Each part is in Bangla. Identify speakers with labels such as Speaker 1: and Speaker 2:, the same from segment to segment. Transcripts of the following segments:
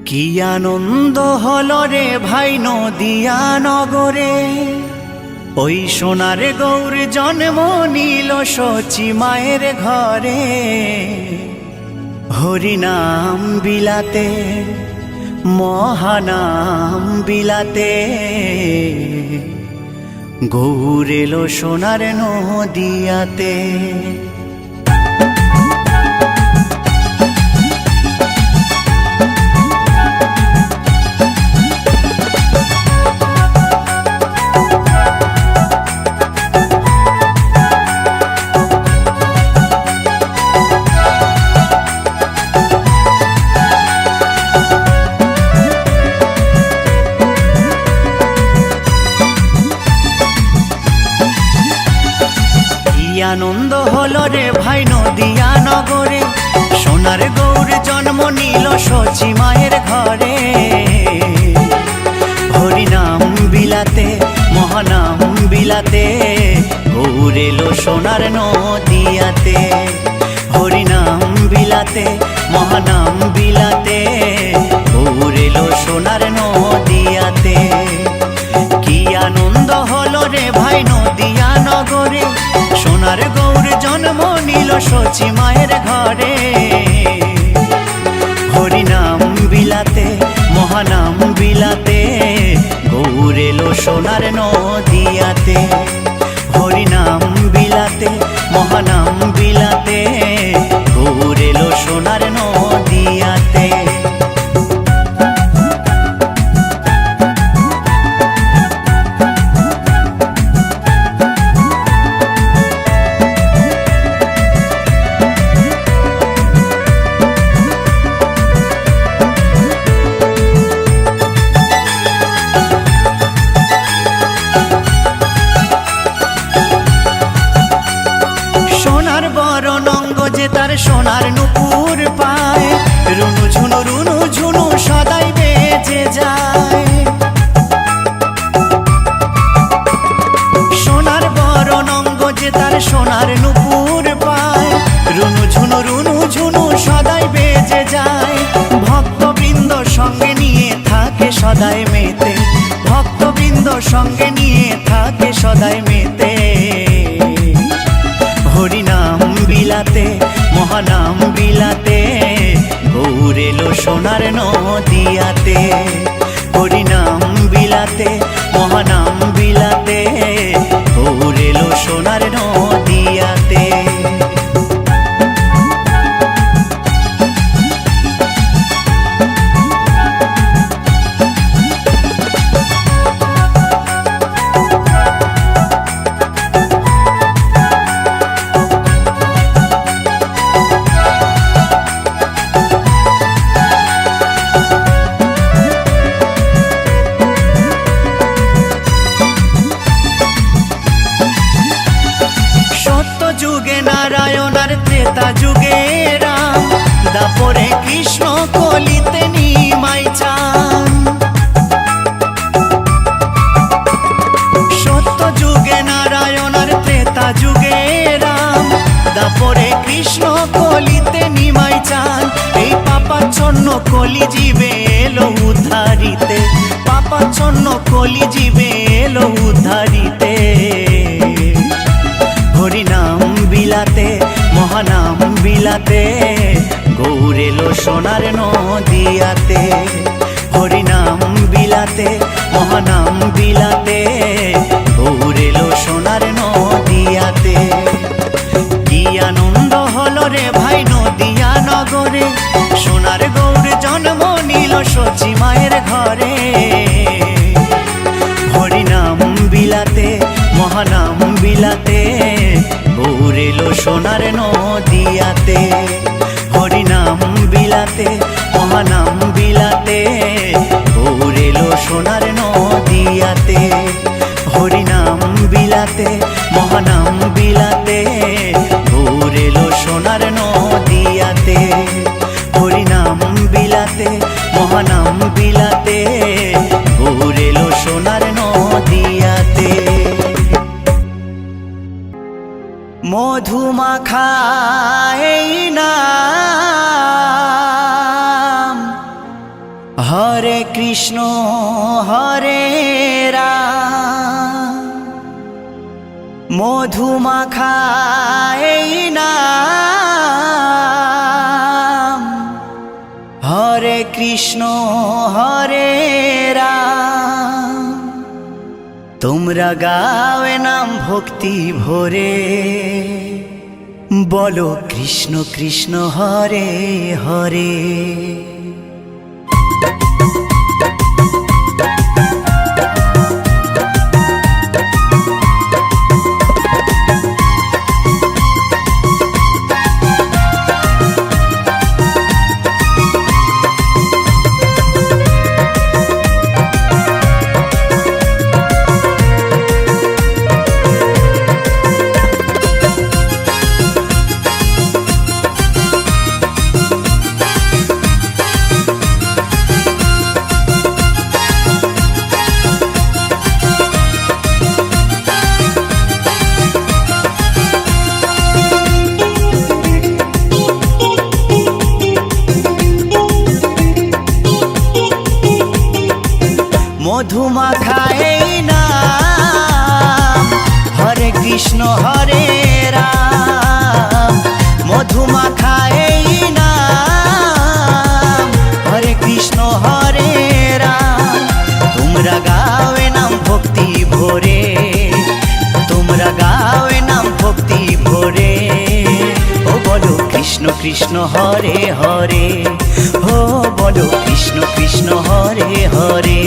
Speaker 1: কি আনন্দ হলো রে ভাই নদিয়া নগরে, ওই সোনার গৌর জন্ম নিল শচী মায়ের ঘরে। হরিনাম বিলাতে মহানাম বিলাতে, গৌর এলো সোনার নদিয়াতে। আনন্দ হলো রে ভাই নদিয়া নগরে, সোনার গৌর জন্ম নিল শচী মায়ের ঘরে। হরিনাম বিলাতে মহানাম বিলাতে, গৌর এলো সোনার নদিয়াতে। হরিনাম বিলাতে মহানাম বিলাতে, গৌর এলো সোনার নদিয়াতে। কি আনন্দ হলো রে ভাই নদিয়া নগরে, সোনার গৌর জন্ম নিল শচী মায়ের ঘরে। হরিনাম বিলাতে মহানাম বিলাতে, গৌর এলো সোনার নদিয়াতে। হরিনাম বিলাতে মহানাম বিলাতে, গৌর এলো সোনার নদিয়াতে। তার সোনার নুপুর পায়, রুনু ঝুনু সদাই বেজে যায়। সোনার বরণ অঙ্গ যে তার সোনার নুপুর পায়, রুনু ঝুনু সদাই বেজে যায়। ভক্তবৃন্দ সঙ্গে নিয়ে থাকে সদাই মেতে, ভক্তবৃন্দ সঙ্গে নিয়ে থাকে সদাই মেতে। হরিনাম বিলাতে মহানাম বিলাতে, গৌর এলো সোনার নদিয়াতে। হরিনাম বিলাতে মহানাম বিলাতে, গৌর এলো সোনার নদিয়াতে। যুগে নারায়ণ আর ত্রেতা যুগে রাম, দাপরে কৃষ্ণ কলিতে নিমাই চান। সত্য যুগে নারায়ণ আর ত্রেতা যুগে রাম, দাপরে কৃষ্ণ কলিতে নিমাই চান। এই পাপাচ্ছন্ন কলি জীবে এলো উদ্ধারিতে, পাপাচ্ছন্ন কলি জীবে এলো উদ্ধারিতে। হরিনাম বিলাতে মহানাম বিলাতে, গৌর এলো সোনার নদিয়াতে। হরিনাম বিলাতে মহানাম বিলাতে, গৌর এলো সোনার নদিয়াতে। কি আনন্দ হলো রে ভাই নদিয়া নগরে, সোনার গৌর জন্ম নিল শচী মায়ের ঘরে। হরিনাম বিলাতে মহানাম বিলাতে, গৌর এলো সোনার নদিয়াতে। হরিনাম বিলাতে মহানাম বিলাতে, গৌর এলো সোনার নদিয়াতে। হরিনাম বিলাতে মহানাম বিলাতে, গৌর এলো সোনার নদিয়াতে। হরিনাম বিলাতে মহানাম বিলাতে, গৌর এলো সোনার নদিয়াতে। মধুমাখা এই নাম হরে কৃষ্ণ হরে রাম, মধু মাখা এই নাম। হরে কৃষ্ণ হরে রাম, তোমরা গাওয়ে নাম ভক্তি ভরে, বলো কৃষ্ণ কৃষ্ণ হরে হরে। মধু মাখা এই নাম, হরে কৃষ্ণ হরে রাম। মধু মাখা এই নাম, হরে কৃষ্ণ হরে রাম। তোমরা গাওয়ে নাম ভক্তি ভরে, তোমরা গাওয়ে নাম ভক্তি ভরে, ও বলো কৃষ্ণ কৃষ্ণ হরে হরে, ও বলো কৃষ্ণ কৃষ্ণ হরে হরে।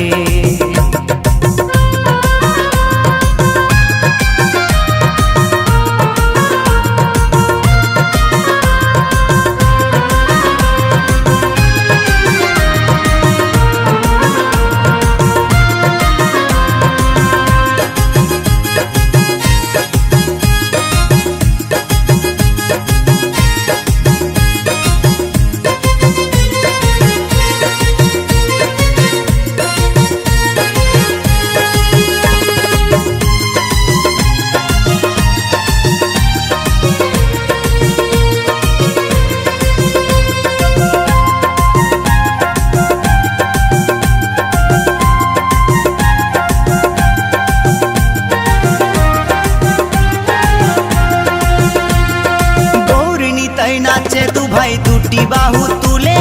Speaker 1: নাচে দু ভাই দুটি বাহু তুলে,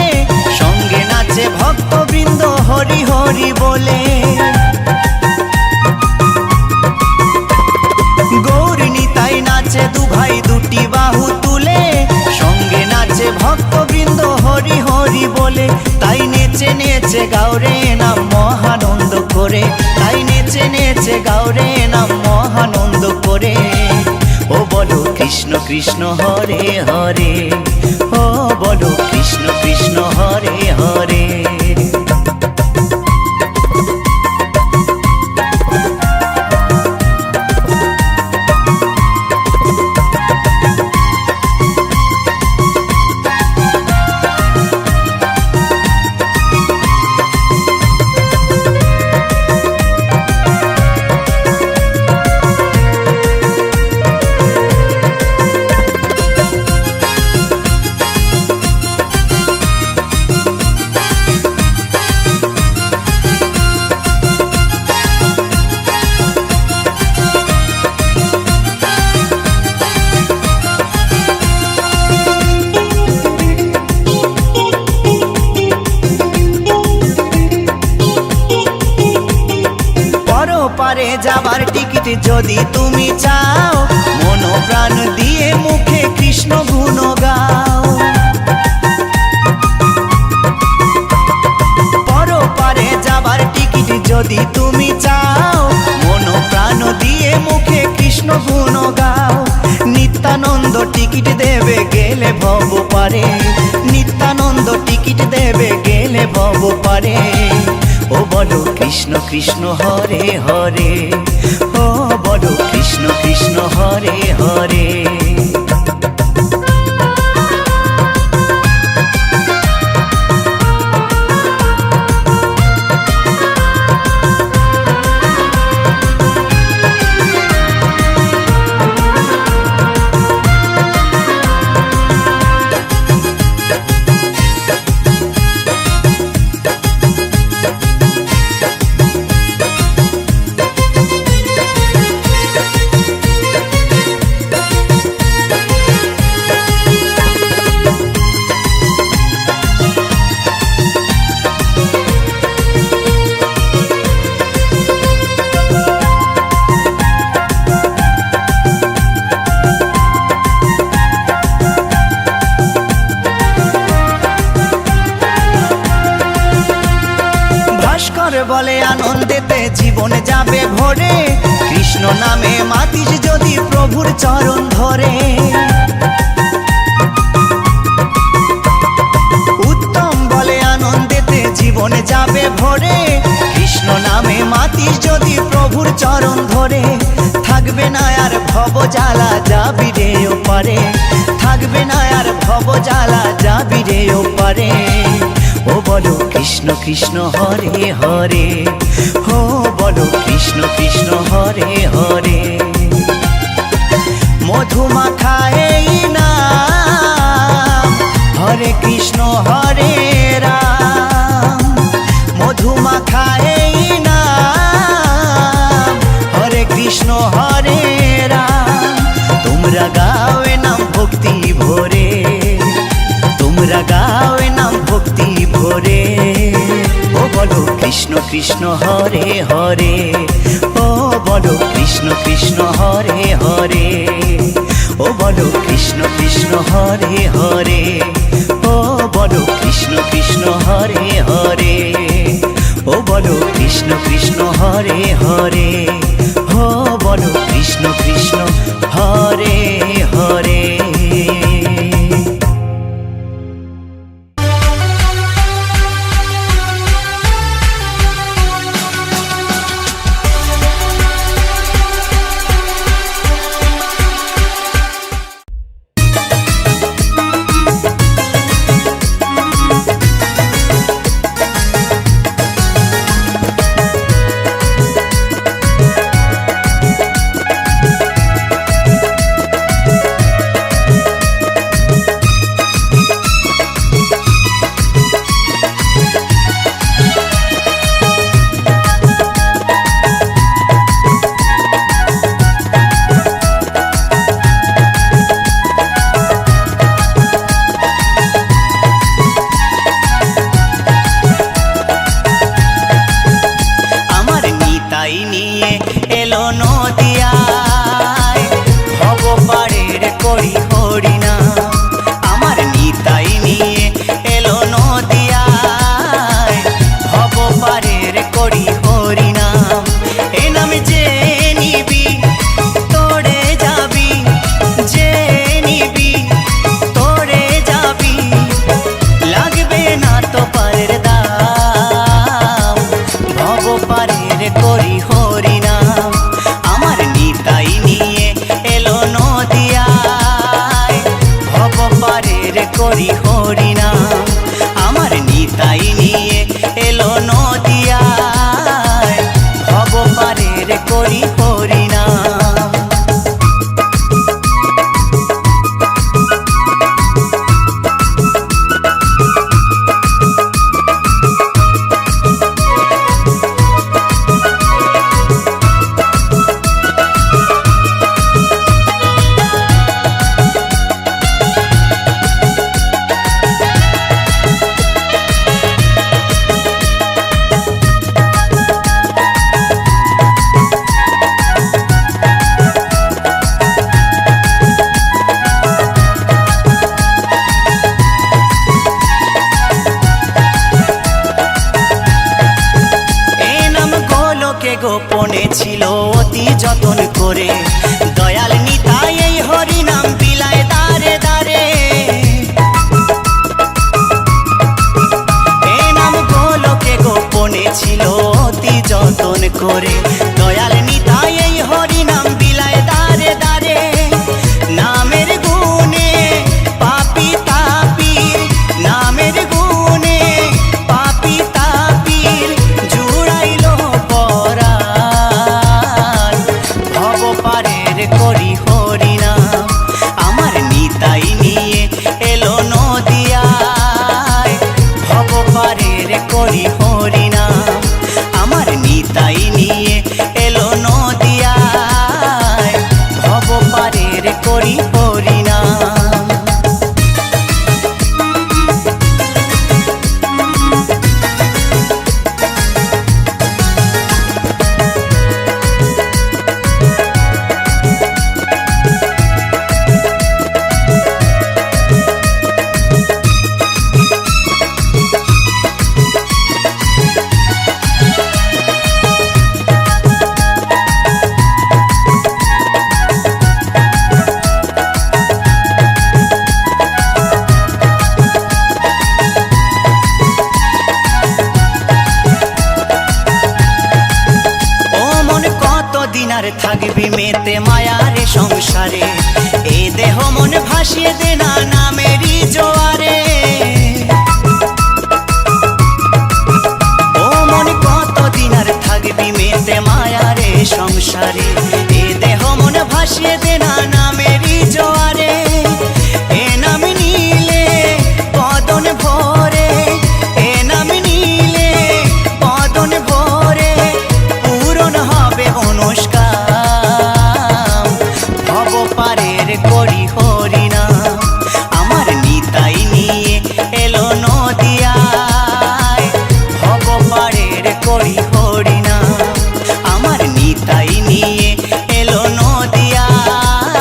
Speaker 1: সঙ্গে নাচে ভক্তবৃন্দ হরি হরি বলে। গৌর নিতাই নাচে দু ভাই দুটি বাহু তুলে, সঙ্গে নাচে ভক্তবৃন্দ হরি হরি বলে। তাই নেচে নেচে গাওরে নাম মহানন্দ করে, তাই নেচে নেচে গাওরে নাম মহানন্দ করে, ও বলো কৃষ্ণ কৃষ্ণ হরে হরে, ও বলো কৃষ্ণ কৃষ্ণ হরে হরে। পারে যাবার টিকিট যদি তুমি চাও, মন প্রাণ দিয়ে মুখে কৃষ্ণ গুণ গাও। পরপারে যাবার টিকিট যদি তুমি চাও, মন প্রাণ দিয়ে মুখে কৃষ্ণ গুণ গাও। নিত্যানন্দ টিকিট দেবে গেলে ভব পারে, নিত্যানন্দ টিকিট দেবে গেলে ভব পারে, ও বলো কৃষ্ণ কৃষ্ণ হরে হরে, ও বলো কৃষ্ণ কৃষ্ণ হরে হরে। ঈশ্বর বলে আনন্দেতে জীবন যাবে ভরে, কৃষ্ণ নামে মাতিস যদি প্রভুর চরণ ধরে। উত্তম বলে আনন্দেতে জীবন যাবে ভরে, কৃষ্ণ নামে মাতিস যদি প্রভুর চরণ ধরে। থাকবে না আর ভব জ্বালা, যাবি রে ওপারে, থাকবে না আর ভব জ্বালা, যাবি রে ওপারে। ও বলো কৃষ্ণ কৃষ্ণ হরে হরে, ও বলো কৃষ্ণ কৃষ্ণ হরে হরে। মধুমাখা এই নাম, হরে কৃষ্ণ হরে রাম। মধুমাখা এই নাম, হরে কৃষ্ণ হরে রাম। তোমরা গাও এ নাম ভক্তি ভরে, তোমরা গাও এ নাম ভক্তি ভরে। ও বলো কৃষ্ণ কৃষ্ণ হরে হরে, ও বলো কৃষ্ণ কৃষ্ণ হরে হরে। ও বলো কৃষ্ণ কৃষ্ণ হরে হরে, ও বলো কৃষ্ণ কৃষ্ণ হরে হরে। ও বলো কৃষ্ণ কৃষ্ণ হরে হরে, ও বলো কৃষ্ণ কৃষ্ণ হরে হরে। গোপনে ছিল অতি যতন করে, দয়াল নিতাই এই হরি নাম বিলায় দারে দারে। এই নাম গোলকে গোপনে ছিল অতি যতন করে, দয়াল নিতাই এই হরি নাম বিলায় দারে দারে। নামের গুণে পাপি তাপির, নামের গুণে পাপি তাপির জুড়াইল পরাণ। ভব পারের করি হরি নাম, আমার নিতাই নিয়ে এলো নদিয়ায়। ভব পারের করি হরি নাম, আমার নিতাই নিয়ে আর থাকবি মেতে মায়ারে সংসারে। এ দেহ মন ভাসিয়ে দে না নামেরই জোয়ারে। ও মন কতদিন আর থাকবি মেতে মায়ারে সংসারে। এ দেহ মন ভাসিয়ে দে না নামেরই জোয়ারে। এ নাম নিলে বদন ভরে, এ নাম নিলে বদন ভরে পূরণ হবে অনুষ্কাম। ভব পারের করি হরিনাম, আমার নিতাই নিয়ে এলো নদিয়ায়। ভব পারের করি হরিনাম, আমার নিতাই নিয়ে এলো নদিয়ায়।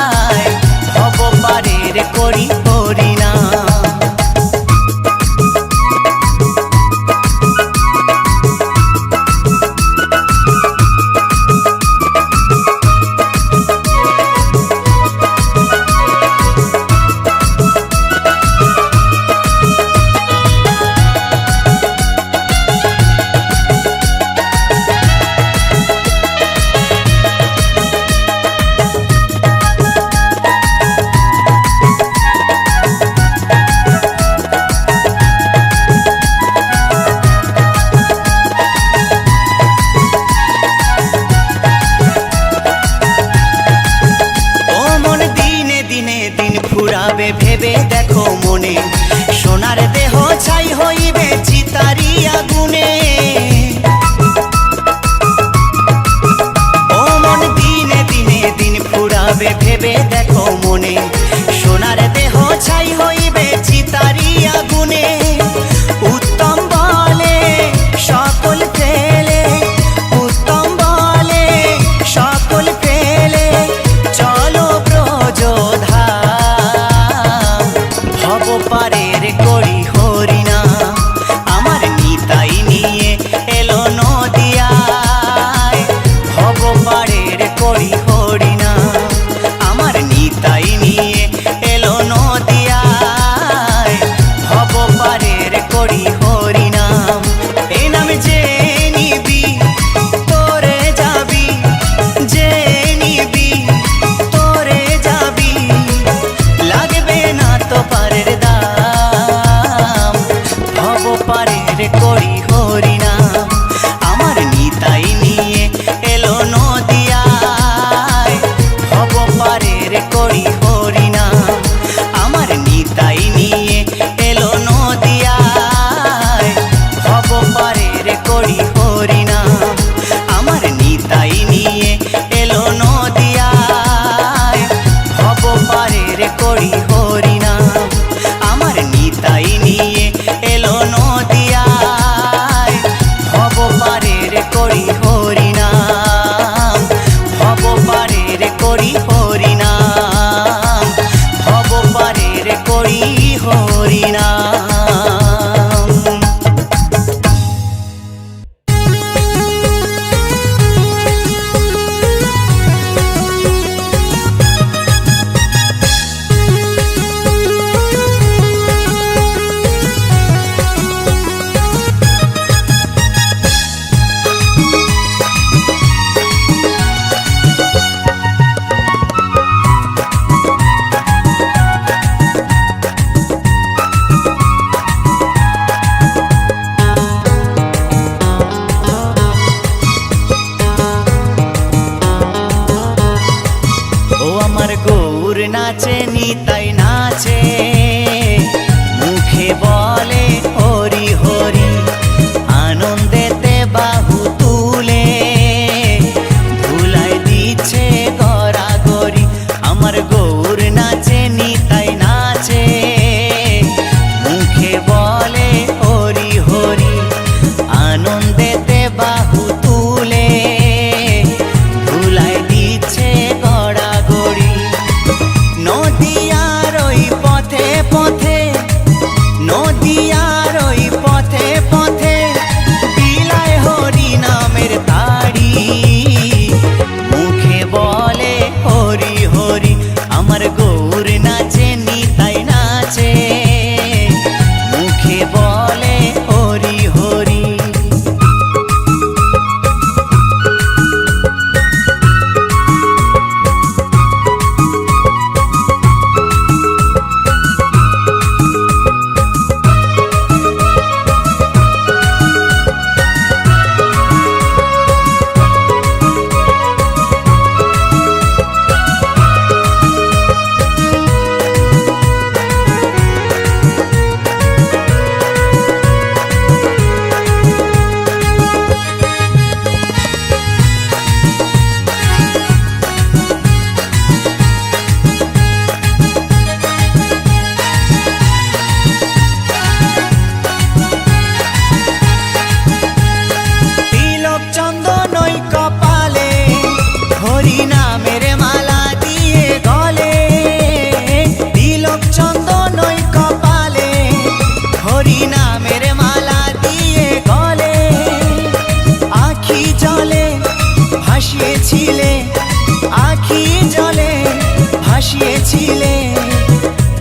Speaker 1: ভাসিয়েছিলে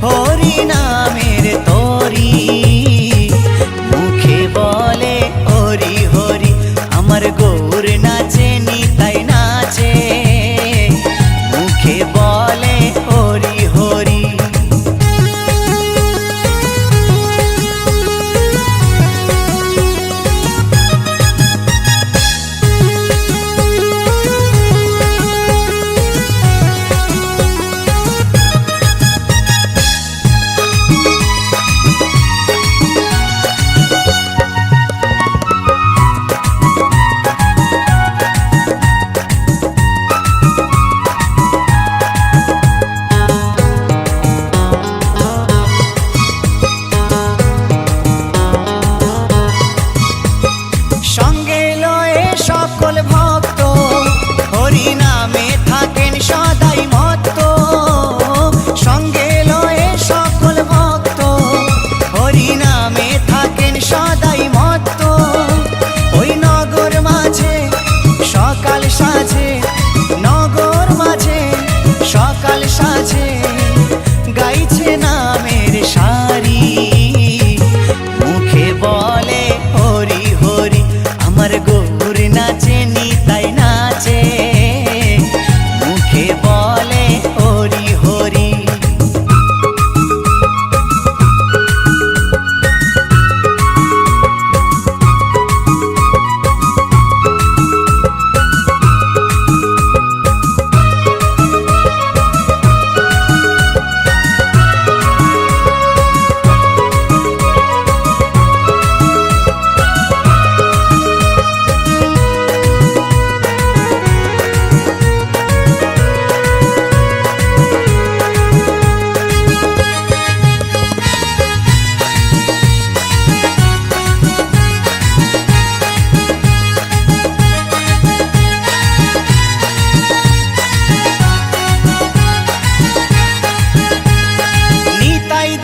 Speaker 1: হরি নামের তরি। মুখে বলে হরি হরি, আমার গৌর নাচে নিতাই নাচে। মুখে বলে হরি হরি। সঙ্গে লয়ে সকল ভক্ত হরি নামে থাকেন সদাই মত্ত। সঙ্গে লয়ে সকল ভক্ত হরি নামে থাকেন সদাই মত্ত। ওই নগর মাঝে সকাল সাজে, নগর মাঝে সকাল সাজে, গাইছে নামের সারি। মুখে বলে হরি হরি, আমার গৌর নাচে নিতাই নাচে। মুখে বলে হরি হরি।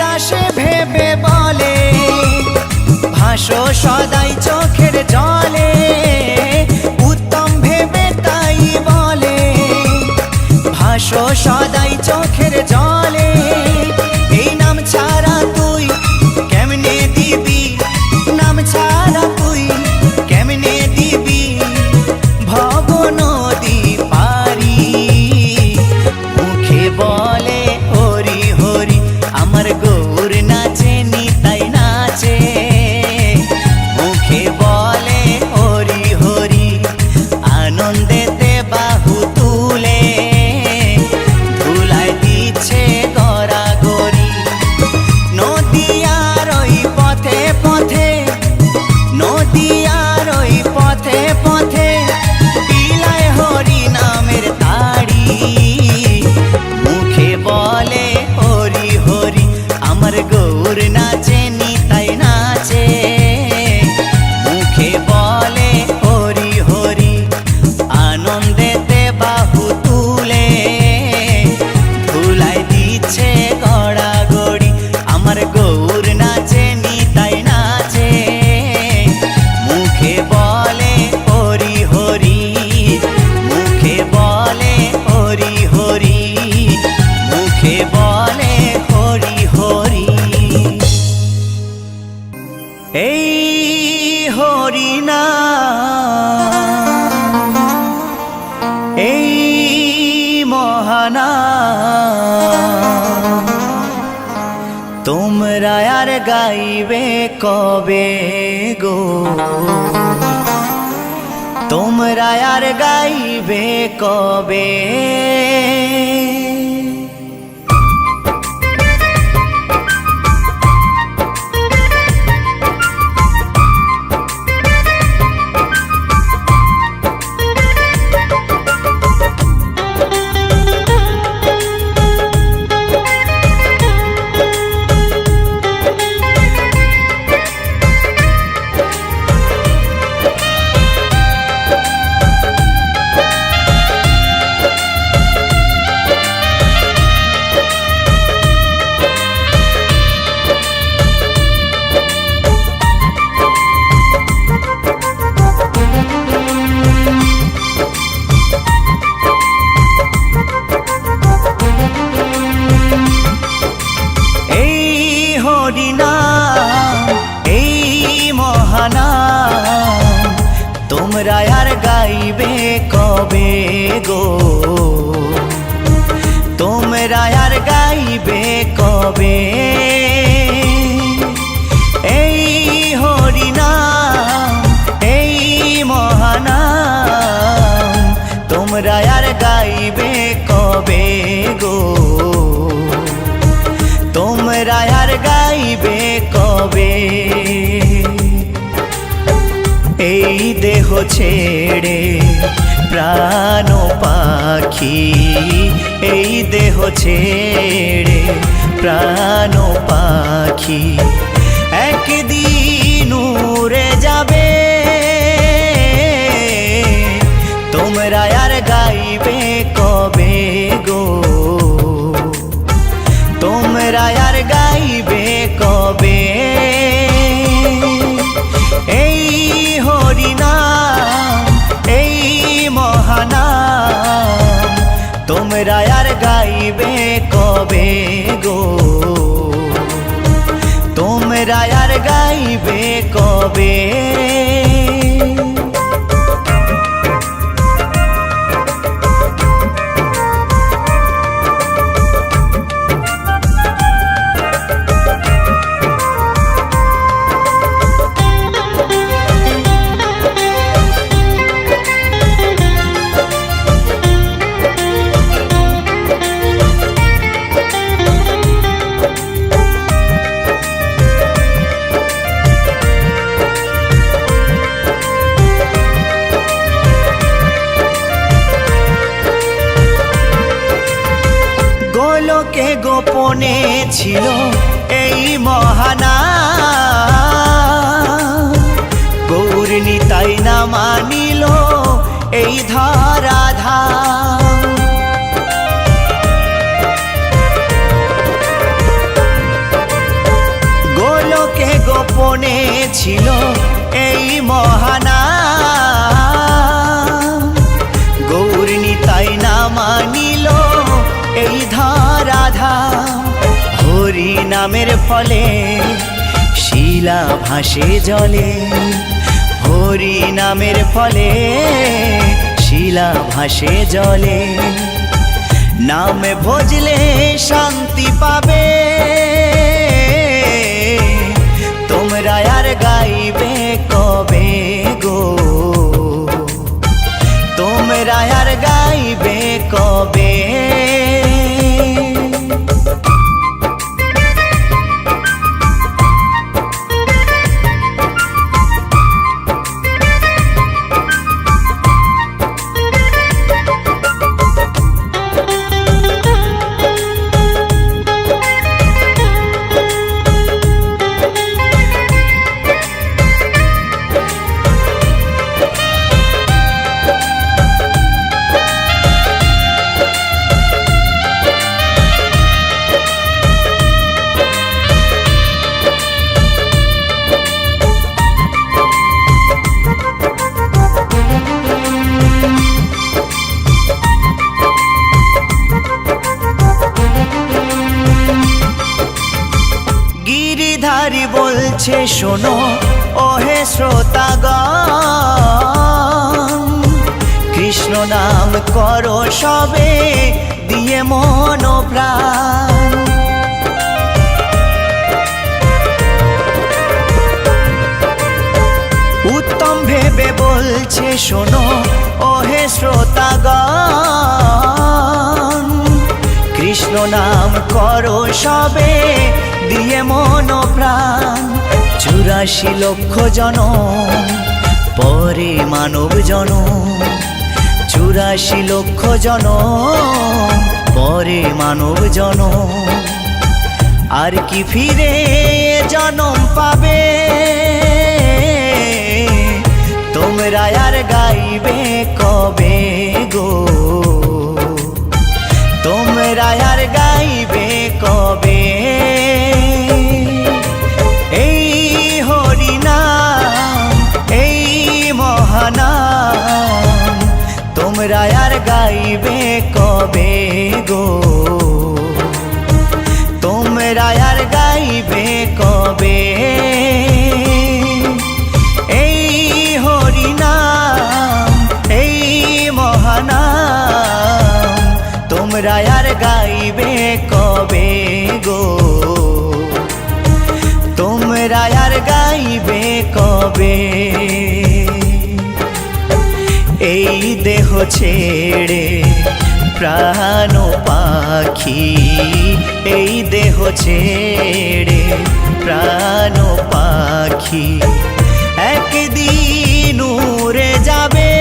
Speaker 1: দাসে ভেবে বলে ভাসো সদাই চোখের জলে। উত্তম ভেবে তাই বলে ভাসো সদাই চোখের জলে। এই নাম ছাড়া তুই কেমনে দিবি, নাম ছাড়া তুই কেমনে দিবি ভব নদী পারি। মুখে বলে হরি হরি, আমার গৌর নাচে নিতাই নাচে। মুখে বলে হরি হরি, আনন্দেতে বাহু তুলে ধুলায় দিচ্ছে গড়াগড়ি। নদিয়ার ওই পথে পথে, নদিয়ার ওই পথে পথে বিলায় হরি নামের তাড়ি। মুখে বলে হরি হরি, আমার গৌর নাচে নিতাই নাচে। মুখে বলে হরি হরি, আনন্দেতে বাহু তুলে ধুলায় দিচ্ছে গড়াগড়ি। আমার গৌর নাচে নিতাই নাচে। মুখে বলে হরি হরি, মুখে বলে হরি হরি, মুখে বলে হরি হরি। এই হরি নাম, এই মহানাম, তোমরা আর গাইবে কবে গো, তোমরা আর গাইবে কবে। গাইবে কবে গো, তোমরা আর গাইবে কবে এই হরিনাম, এই মহানাম, তোমরা আর গাইবে কবে গো, তোমরা আর গাইবে কবে। এই দেহ ছেড়ে প্রাণ পাখি, এই দেহ ছেড়ে প্রাণ পাখি একদিন উড়ে যাবে, তোমরা আর গাইবে কবে গো, তোমরা আর গাইবে কবে এই হরিনাম, এই মহানাম, তোমরা আর গাইবে কবে গো, তোমরা আর গাইবে কবে। গোলকে গোপনে ছিল এই মহানাম, গৌর নিতাই না মানিল এই ধরাধাম। গোলকে গোপনে ছিল এই মহানাম, গৌর নিতাই না মানিল এই ধরাধাম। হরি নামের ফলে শিলা ভাসে জলে, হরি নামের ফলে শিলা ভাসে জলে, নামে ভজলে শান্তি পাবে, তোমরা আর গাইবে কবে গো, তোমরা আর গাইবে কবে। গিরিধারী বলছে শোনো ওহে শ্রোতাগণ, কৃষ্ণ নাম করো সবে দিয়ে মন প্রাণ। উত্তম ভেবে বলছে শোনো ওহে শ্রোতাগণ, কৃষ্ণ নাম করো সবে দিয়ে মন প্রাণ। 84 লক্ষ জনম পরে মানব জনম, 84 লক্ষ জনম পরে মানব জনম, আর কি ফিরে জনম পাবে, তোমরা আর গাইবে কবে গো, তোমরা আর গাইবে কবে এই হরিনাম, এই মহানাম, তোমরা আর গাইবে কবে গো, তোমরা আর গাইবে কবে এই হরিনাম, কবে এই দেহ ছেড়ে প্রাণ পাখি এই দেহ ছেড়ে প্রাণ পাখি একদিন উড়ে যাবে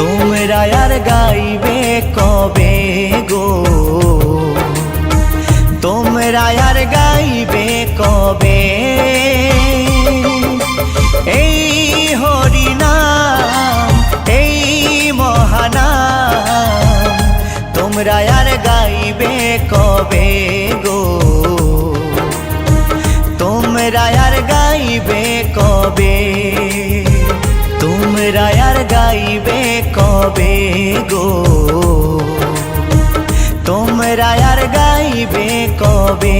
Speaker 1: তোমরা আর গাইবে কবে গো তোমরা আর গাইবে কবে এই হরিনাম এই মহানাম তোমরা আর গাইবে কবে গো তোমরা আর গাইবে কবে তোমরা আর গাইবে কবে গো তোমরা আর গাইবে কবে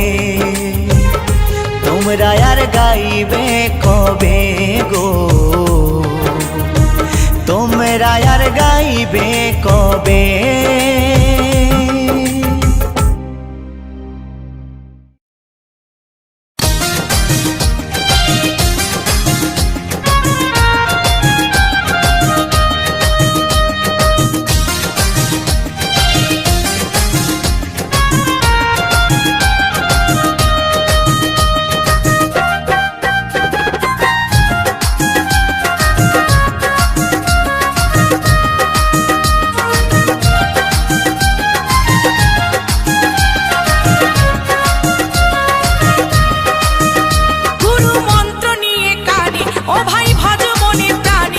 Speaker 1: তোমরা আর গাইবে কবে গো তোমরা আর গাইবে কবে
Speaker 2: গুরু মন্ত্র নিয়ে কানে ও ভাই ভজ মনে প্রাণে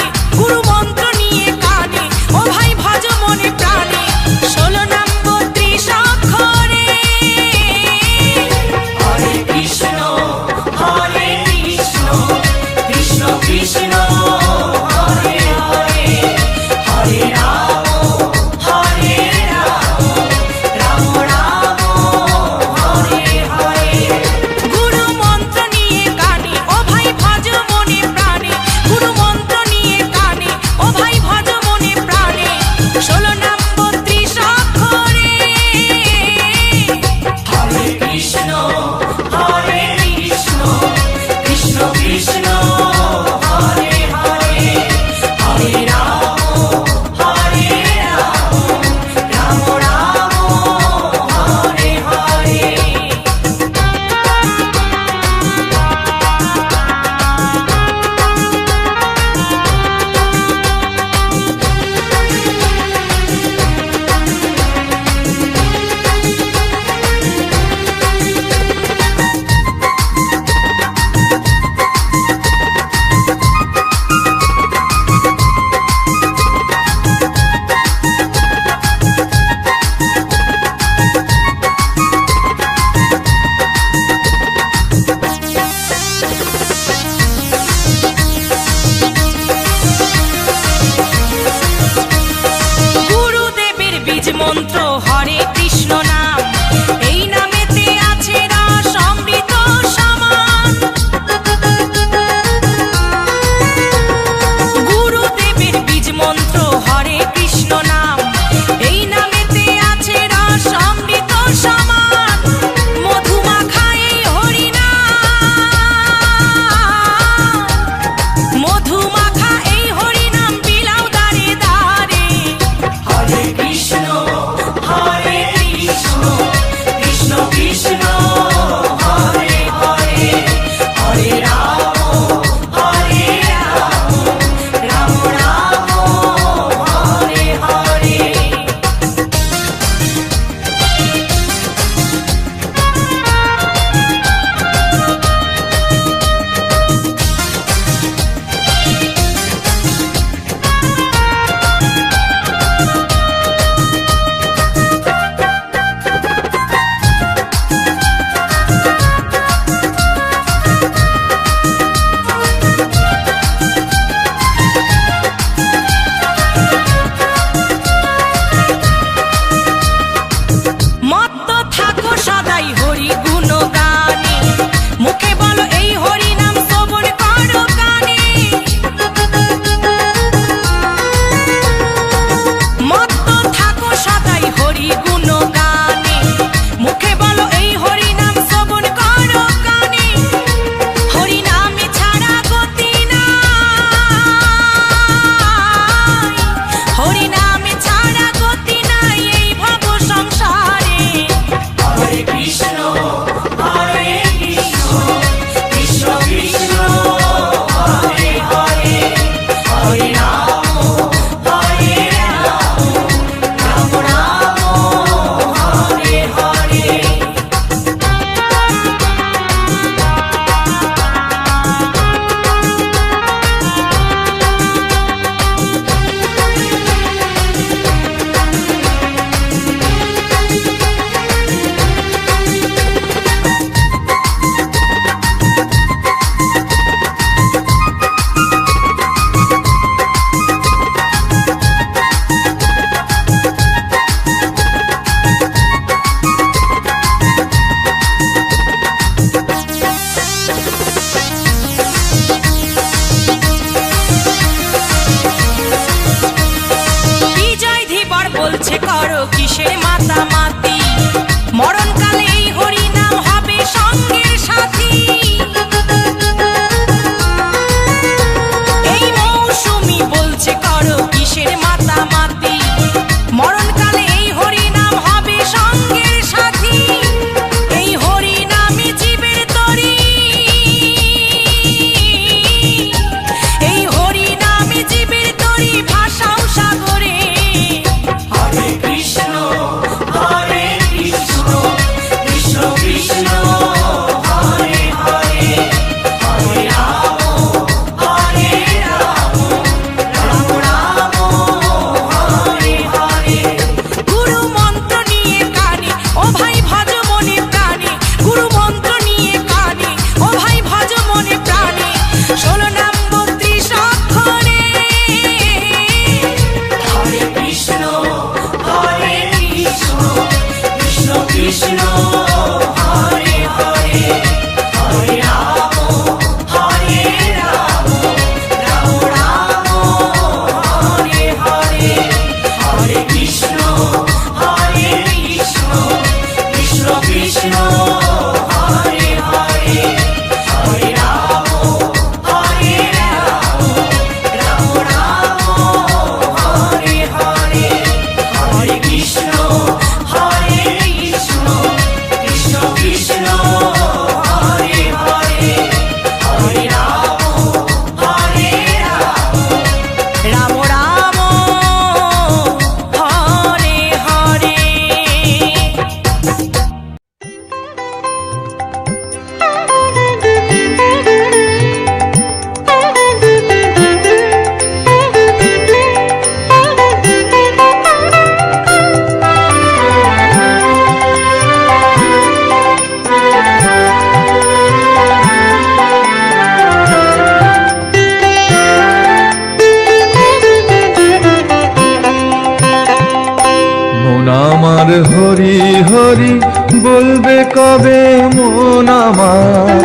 Speaker 2: কবে মন আমার,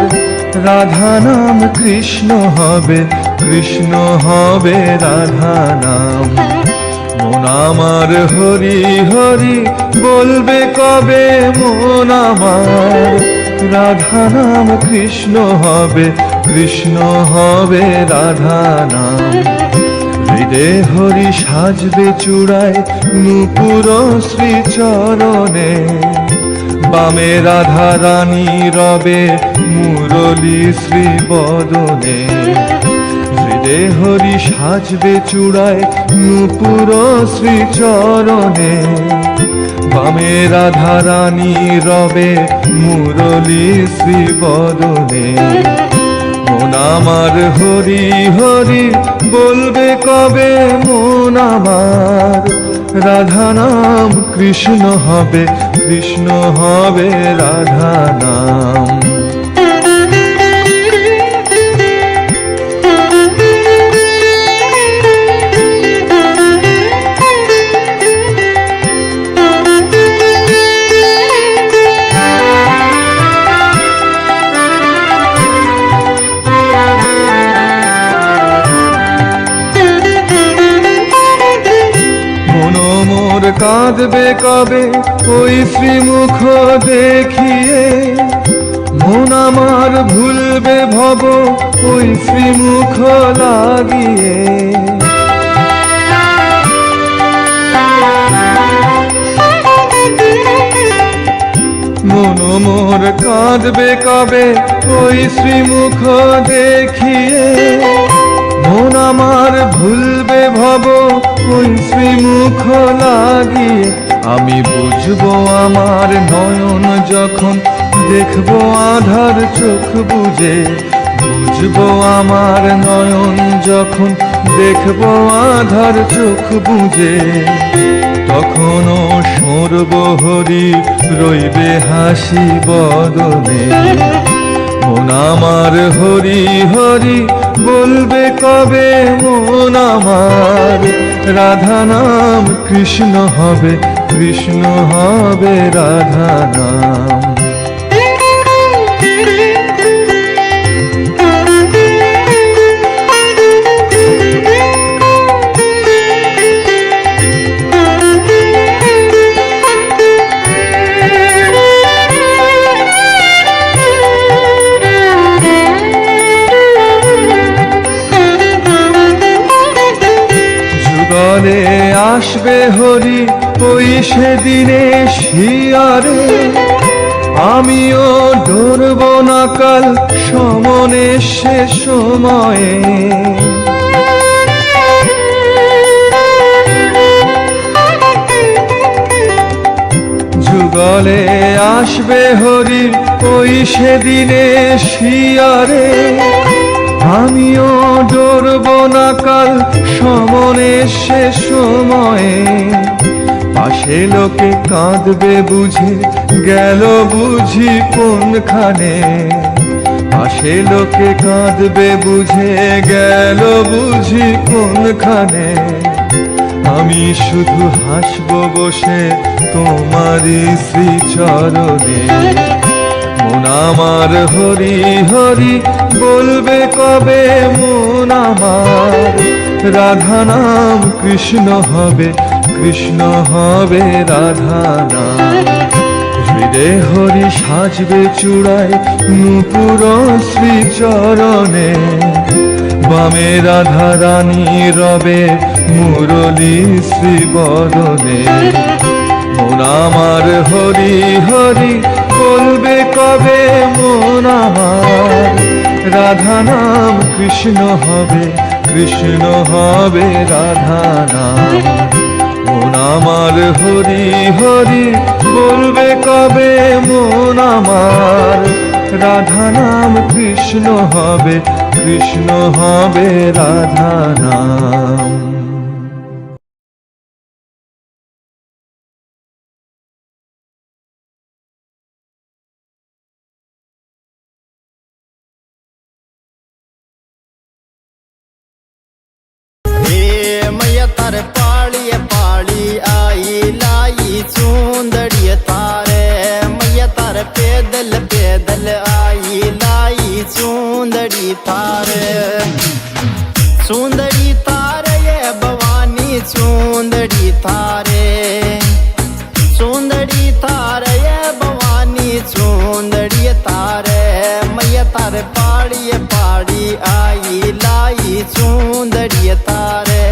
Speaker 2: রাধা নাম কৃষ্ণ হবে, কৃষ্ণ হবে রাধা নাম। মন আমার হরি হরি বলবে কবে মন আমার, রাধা নাম কৃষ্ণ হবে, কৃষ্ণ হবে রাধা নাম। হৃদে হরি সাজবে চূড়ায় নূপুর শ্রীচরণে, বামে রাধা রানী রবে মুরলী শ্রীবদনে। হৃদে হরি সাজবে চূড়ায় নূপুর শ্রীচরণে, বামে রাধা রানী রবে মুরলী শ্রীবদনে। মন আমার হরি হরি বলবে কবে মন আমার, রাধা নাম কৃষ্ণ হবে, কৃষ্ণ হবে রাধা নাম। কাঁদবে কবে ওই শ্রীমুখ দেখিয়ে, মন আমার ভুলবে ভব ওই শ্রীমুখ লাগিয়ে। মন মোর কাঁদবে কবে ওই শ্রীমুখ দেখিয়ে, মন আমার ভুলবে ভব ওই শ্রীমুখ লাগিয়ে। আমি বুঝবো আমার নয়ন যখন দেখবো আধার চোখ বুঝে, বুঝবো আমার নয়ন যখন দেখবো আধার চোখ বুঝে। তখনও সরব হরি রইবে হাসি বদনে। মন আমার হরি হরি বলবে কবে মন আমার, রাধা নাম কৃষ্ণ হবে, কৃষ্ণ হবে রাধা নাম। আসবে হরি ওই সেদিনে শিয়ারে, আমিও ধরব না কাল সমনে সে সময়ে। যুগলে আসবে হরি ওই সেদিনে শিয়ারে, আমিও ডরব না কাল সমনে সে সময়ে। পাশে লোকে কাঁদবে বুঝে গেল বুঝি কোনখানে, পাশে লোকে কাঁদবে বুঝে গেল বুঝি কোনখানে। আমি শুধু হাসব বসে তোমারই শ্রীচরণে। মন আমার হরি হরি বলবে কবে মন আমার, রাধা নাম কৃষ্ণ হবে, কৃষ্ণ হবে রাধা নাম। হৃদে হরি সাজবে চূড়ায় নূপুর শ্রীচরণে, বামে রাধা রানী রবে মুরলী শ্রীবদনে। মন আমার হরি হরি বলবে কবে মন আমার, রাধা নাম কৃষ্ণ হবে, কৃষ্ণ হবে রাধা নাম। মন আমার হরি হরি বলবে কবে মন আমার, রাধা নাম কৃষ্ণ হবে, কৃষ্ণ হবে রাধা নাম।
Speaker 3: तारे पालिए पाली आई लाई चूंदड़िए तारे मैया तारे पे लाई थारे सुंदरी थारे ये भवानी सुंदरी थारे सुंदरी थारे ये भवानी सुंदरी थारे मैया तारे पाड़ी पाड़ी आई लाई सुंदरी थारे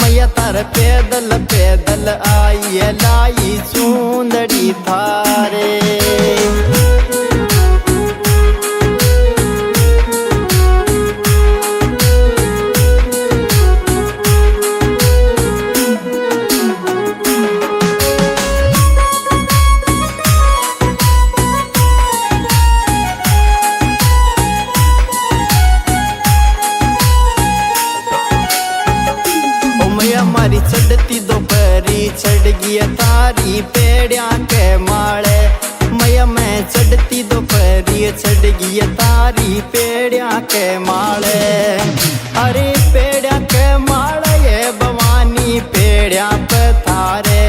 Speaker 3: मैया तारे पैदल पैदल आई लाई सुंदरी थारे हमारी चढ़ती दोपहरी चढ़ गई तारी पेड़िया के माले मैया मैं चढ़ती दोपहरी चढ़ गई तारी पेड़िया के माले अरे पेड़िया के माले ये भवानी पेड़िया पे थारे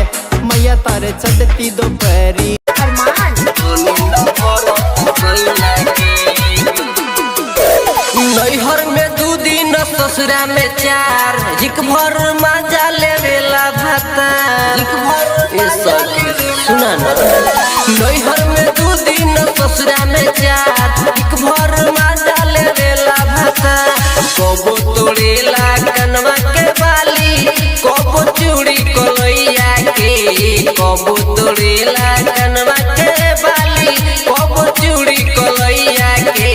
Speaker 3: मैया तारे चढ़ती दोपहरी
Speaker 4: नैहर में 2 दिन ससुरा में 4 हिक भर मजा लेवेला भाता सुना ना नैहर में 2 दिन ससुरा में 4 हिक भर मजा लेवेला भाता कबो तोड़ेला कनवा के बाली कबो चूड़ी कलैया के कबो तोड़ेला कनवा के बाली कबो चूड़ी कलैया के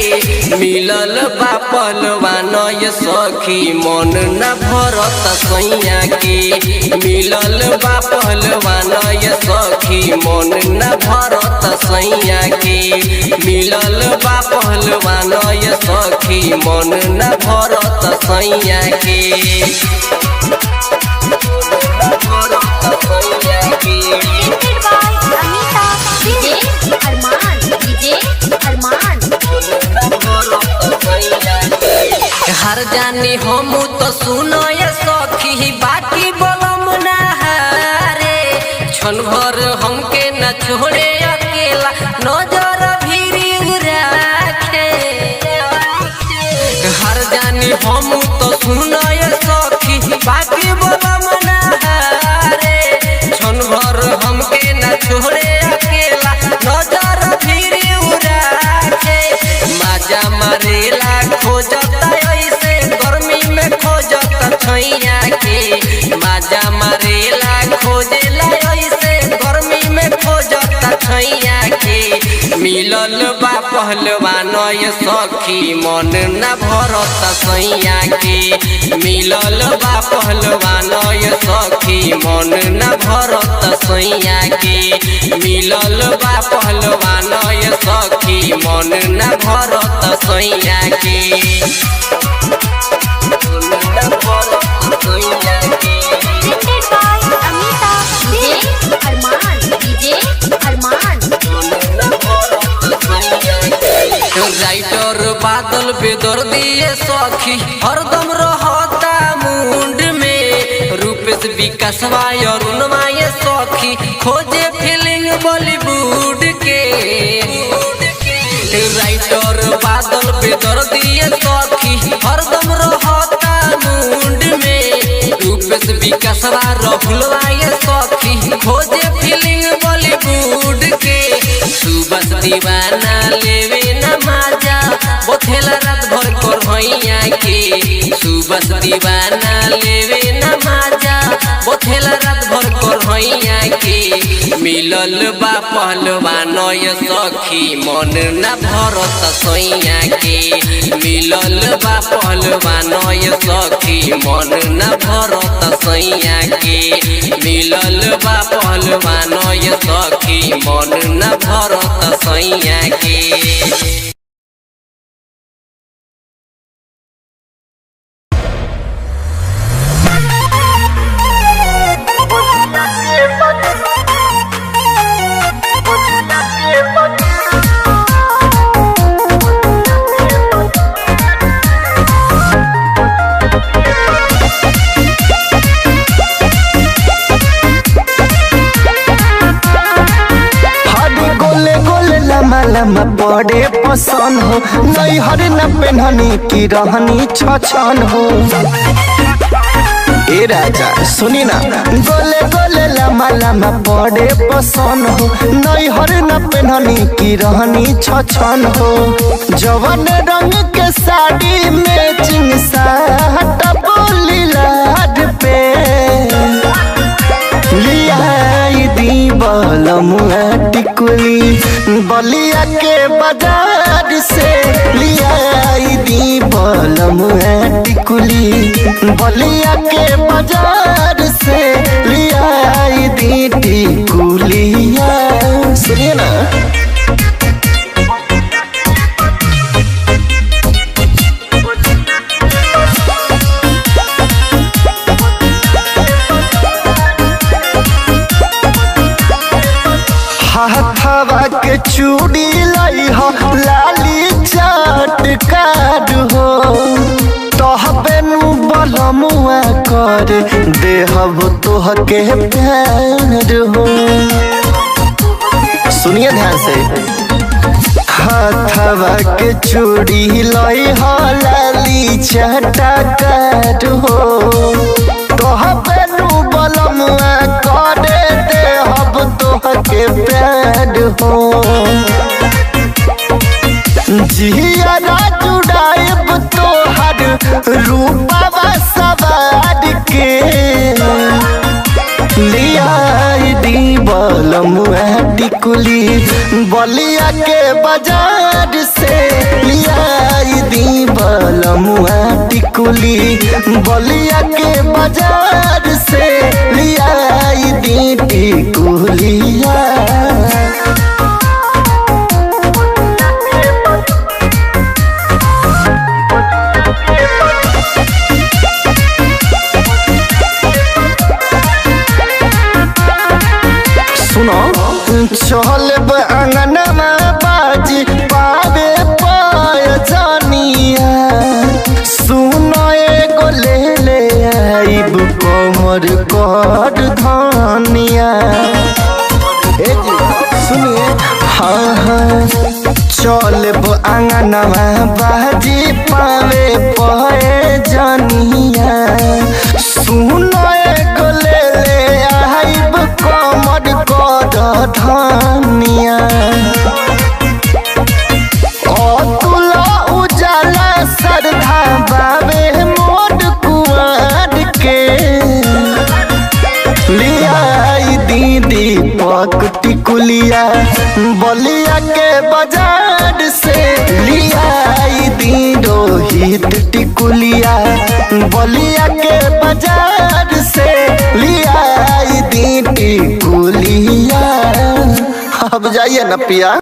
Speaker 4: मिलल बा पहलवान ये सखी मन न भरत सैया के मिलल बा पहलवान ये सखी मन न भरत सैया के मिलल बा पहलवान ये सखी मन न भरत सैया के हर जानी हम तो सुनो ये सखी बाकी बोलम ना हारे क्षण भर हमके न छोड़े अकेला नजर भी राखे हर जानी हम तो सुनो ये सखी बाकी बोलम ना हारे क्षण भर हमके न छोड़े अकेला नजर भी राखे मजा मारेला खोजता छैया के माजा मारेला खोजेला ऐसे गर्मी में खोजता छैया के मिलल बा पहलवान ये सखी मन न भरत सैया के मिलल बा पहलवान ये सखी मन न भरत सैया के मिलल बा पहलवान ये सखी मन न भरत सैया के राइटर बादल बेदर दिए सखी हरदम रहता मुंड में रूपेश विकास अरुणवा ये सखी खोजे फीलिंग बॉलीवुड के राइटर बादल बेदर दिए सखी हरदम रहता मुंड में रूपेश विकास रफुलवा ये सखी खोजे फीलिंग बॉलीवुड के सुबह दीवाना लेवे नमाजा बोथेला रात भर कर भैया के सुबह दीवाना लेवे नमाजा बोथेला रात भर कर भैया के मिलल बा पहलवान ये सखी मन न भरत सैया के मिलल बा पहलवान ये सखी मन न भरत सैया के मिलल बा पहलवान ये सखी मन न भरत सैया के
Speaker 1: लम्बा
Speaker 3: बड़े पसंद हो, नैहर न पेन्हनी की रहनी छछन हो। ए राजा सुनी ना, गोले गोले लम्बा लम्बा बड़े पसंद हो, नैहर न पेन्हनी की रहनी छछन हो। जवन रंग के साड़ी मैचिंग साट बोली लाड पे लियाई दी बलमुआ टिकुली, बलिया के बाजार से लियाई दी बलमुआ टिकुली, बलिया के बाजार से लियाई दी टिकुलिया। सुनिए ना, हाथवा के चूड़ी लाई हो लाली चटकार हो, तोहबे नु बलमुआ कर देहब तोहके प्यार हो। सुनिए ध्यान से, हाथवा के चूड़ी लाई हो लाली चटकार हो, तोहबे नु बलमुआ कर देहब तोहके प्यार हो। जिया जुड़ाइब तोहर रूपवा सवार के लियाई दी बलमुआ टिकुली, बलिया के बाजार से लियाई दी बलमुआ टिकुली, बलिया के बाजार से लियाई दी टिकुलिया। चल अंगनमा बाजी पावे पाय जानिया, सुनो एगो ले ले आइब कमर कर धनिया। ए जी सुनिए, हाँ हाँ चल अंगनमा बाजी पावे पाए जानिया, सुनो एगो ले ले आइब कमर कर धनिया। अतुला उजाला श्रद्धा बाबे मोर कुआर के लियाई दीदी पक टिकुलिया, बलिया के बाजार से लियाई दी रोहित टिकुलिया, बलिया के बाजार से लियाई दी टिकुलिया। अब जाइए न पिया।